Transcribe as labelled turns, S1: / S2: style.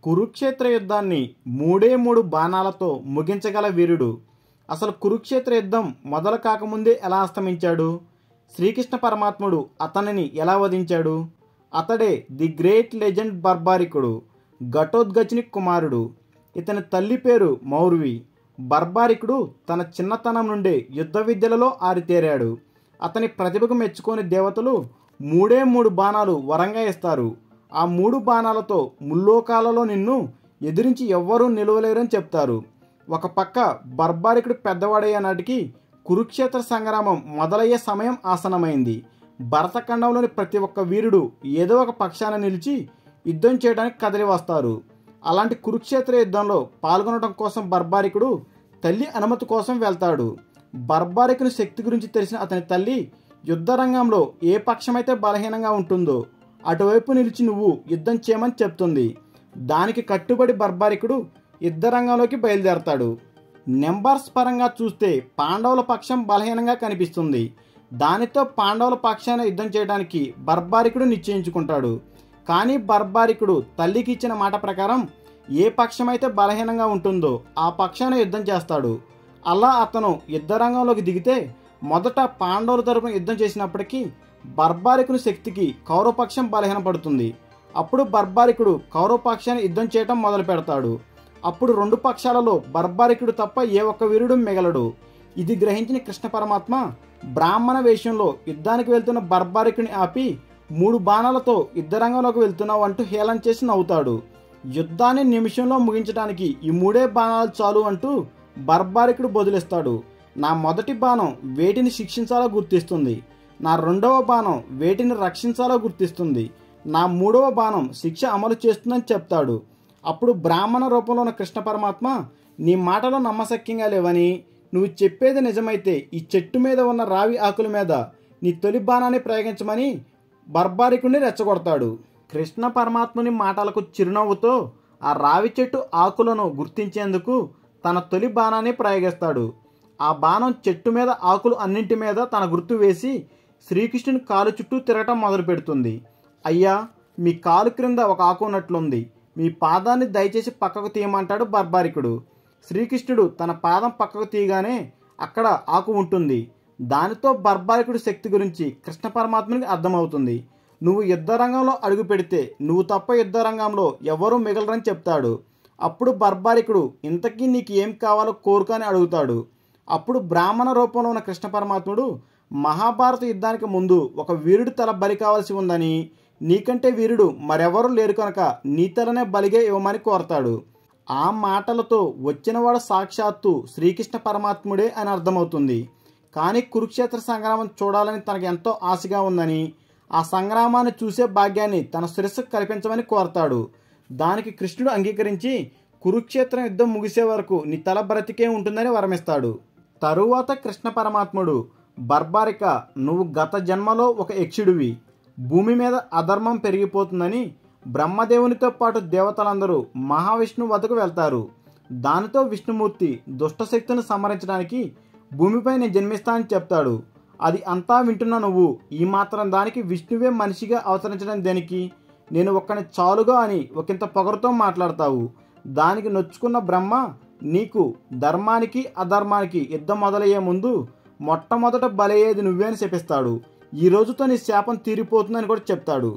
S1: కురుక్షేత్ర యుద్ధాన్ని మూడే మూడు బాణాలతో ముగించగల వీరుడు. అసలు కురుక్షేత్ర యుద్ధం మొదలు కాకముందే ఎలా అస్తమించాడు? శ్రీకృష్ణ పరమాత్ముడు అతనిని ఎలా వధించాడు? అతడే ది గ్రేట్ లెజెండ్ బర్బారికుడు, ఘటోత్కచుని కుమారుడు. ఇతని తల్లి పేరు మౌర్వి. బర్బారికుడు తన చిన్నతనం నుండే యుద్ధ విద్యలలో ఆరితేరాడు. అతని ప్రతిభకు మెచ్చుకోని దేవతలు మూడే మూడు బాణాలు వరంగా ఇస్తారు. ఆ మూడు బాణాలతో ముల్లోకాలలో నిన్ను ఎదిరించి ఎవ్వరూ నిలవలేరని చెప్తారు. ఒక పక్క బర్బారికుడు పెద్దవాడయ్యే నాటికి కురుక్షేత్ర సంగ్రామం మొదలయ్యే సమయం ఆసనమైంది. భరతఖండంలోని ప్రతి ఒక్క వీరుడు ఏదో ఒక పక్షాన నిలిచి యుద్ధం చేయడానికి కదిలి వస్తారు. అలాంటి కురుక్షేత్ర యుద్ధంలో పాల్గొనడం కోసం బర్బారికుడు తల్లి అనుమతి కోసం వెళ్తాడు. బర్బారికుని శక్తి గురించి తెలిసిన అతని తల్లి యుద్ధ రంగంలో ఏ పక్షమైతే బలహీనంగా ఉంటుందో అటువైపు నిలిచి నువ్వు యుద్ధం చేయమని చెప్తుంది. దానికి కట్టుబడి బర్బారికుడు యుద్ధ రంగంలోకి బయలుదేరతాడు. నెంబర్స్ పరంగా చూస్తే పాండవుల పక్షం బలహీనంగా కనిపిస్తుంది. దానితో పాండవుల పక్షాన యుద్ధం చేయడానికి బర్బారికుడు నిశ్చయించుకుంటాడు. కానీ బర్బారికుడు తల్లికి ఇచ్చిన మాట ప్రకారం ఏ పక్షమైతే బలహీనంగా ఉంటుందో ఆ పక్షాన యుద్ధం చేస్తాడు. అలా అతను యుద్ధ రంగంలోకి దిగితే మొదట పాండవుల తరపున యుద్ధం చేసినప్పటికీ బర్బారికుని శక్తికి కౌరవపక్షం బలహీనపడుతుంది. అప్పుడు బర్బారికుడు కౌరవపక్షాన్ని యుద్ధం చేయటం మొదలు పెడతాడు. అప్పుడు రెండు పక్షాలలో బర్బారికుడు తప్ప ఏ ఒక్క వీరుడు మిగలడు. ఇది గ్రహించిన కృష్ణ పరమాత్మ బ్రాహ్మణ వేషంలో యుద్ధానికి వెళ్తున్న బర్బారికుని ఆపి మూడు బాణాలతో యుద్ధ రంగంలోకి వెళ్తున్నావు అంటూ హేళన చేసి నవ్వుతాడు. యుద్ధాన్ని నిమిషంలో ముగించడానికి ఈ మూడే బాణాలు చాలు అంటూ బర్బారికుడు బదులిస్తాడు. నా మొదటి బాణం వేటిని శిక్షించాలో గుర్తిస్తుంది, నా రెండవ బాణం వేటిని రక్షించాలో గుర్తిస్తుంది, నా మూడవ బాణం శిక్ష అమలు చేస్తుందని చెప్తాడు. అప్పుడు బ్రాహ్మణ రూపంలో ఉన్న కృష్ణ పరమాత్మ నీ మాటలో నమ్మశక్యంగా లేవని, నువ్వు చెప్పేది నిజమైతే ఈ చెట్టు మీద ఉన్న రావి ఆకుల మీద నీ తొలి బాణాన్ని ప్రయోగించమని బర్బారికుడిని రెచ్చగొడతాడు. కృష్ణ పరమాత్ముని మాటలకు చిరునవ్వుతో ఆ రావి చెట్టు ఆకులను గుర్తించేందుకు తన తొలి బాణాన్ని ప్రయోగిస్తాడు. ఆ బాణం చెట్టు మీద ఆకులు అన్నింటి మీద తన గుర్తు వేసి శ్రీకృష్ణుని కాలు చుట్టూ తిరగటం మొదలు పెడుతుంది. అయ్యా, మీ కాలు క్రింద ఒక ఆకు ఉన్నట్లుంది, మీ పాదాన్ని దయచేసి పక్కకు తీయమంటాడు బర్బారికుడు. శ్రీకృష్ణుడు తన పాదం పక్కకు తీయగానే అక్కడ ఆకు ఉంటుంది. దానితో బర్బారికుడి శక్తి గురించి కృష్ణ పరమాత్మనికి అర్థమవుతుంది. నువ్వు యుద్ధ రంగంలో అడుగు పెడితే నువ్వు తప్ప యుద్ధ రంగంలో ఎవరూ మిగలరని చెప్తాడు. అప్పుడు బర్బారికుడు ఇంతకీ నీకు ఏం కావాలో కోరుకని అడుగుతాడు. అప్పుడు బ్రాహ్మణ రూపంలో ఉన్న కృష్ణ పరమాత్ముడు మహాభారత యుద్ధానికి ముందు ఒక వీరుడి తల బలి కావాల్సి ఉందని, నీకంటే వీరుడు మరెవరూ లేరు కనుక నీ తలనే బలిగా ఇవ్వమని కోరతాడు. ఆ మాటలతో వచ్చినవాడు సాక్షాత్తు శ్రీకృష్ణ పరమాత్ముడే అని అర్థమవుతుంది. కానీ కురుక్షేత్ర సంగ్రామం చూడాలని తనకు ఎంతో ఆశగా ఉందని, ఆ సంగ్రామాన్ని చూసే భాగ్యాన్ని తన శిరస్సుకు కల్పించమని కోరతాడు. దానికి కృష్ణుడు అంగీకరించి కురుక్షేత్రం యుద్ధం ముగిసే వరకు నీ తల బ్రతికే ఉంటుందని వరమిస్తాడు. తరువాత కృష్ణ పరమాత్ముడు బర్బారిక, నువ్వు గత జన్మలో ఒక యక్షుడివి, భూమి మీద అధర్మం పెరిగిపోతుందని బ్రహ్మదేవునితో పాటు దేవతలందరూ మహావిష్ణువు వద్దకు వెళ్తారు. దానితో విష్ణుమూర్తి దుష్టశక్తిని సంహరించడానికి భూమిపై నేను జన్మిస్తానని చెప్తాడు. అది అంతా వింటున్న నువ్వు ఈ మాత్రం దానికి విష్ణువే మనిషిగా అవతరించడం దేనికి, నేను ఒక్కని చాలుగా అని ఒకంత పొగరుతో మాట్లాడతావు. దానికి నొచ్చుకున్న బ్రహ్మ నీకు ధర్మానికి అధర్మానికి యుద్ధం మొదలయ్యే ముందు మొట్టమొదట బలయ్యేది నువ్వే అని శపిస్తాడు. ఈ రోజుతో నీ శాపం తీరిపోతుందని కూడా చెప్తాడు.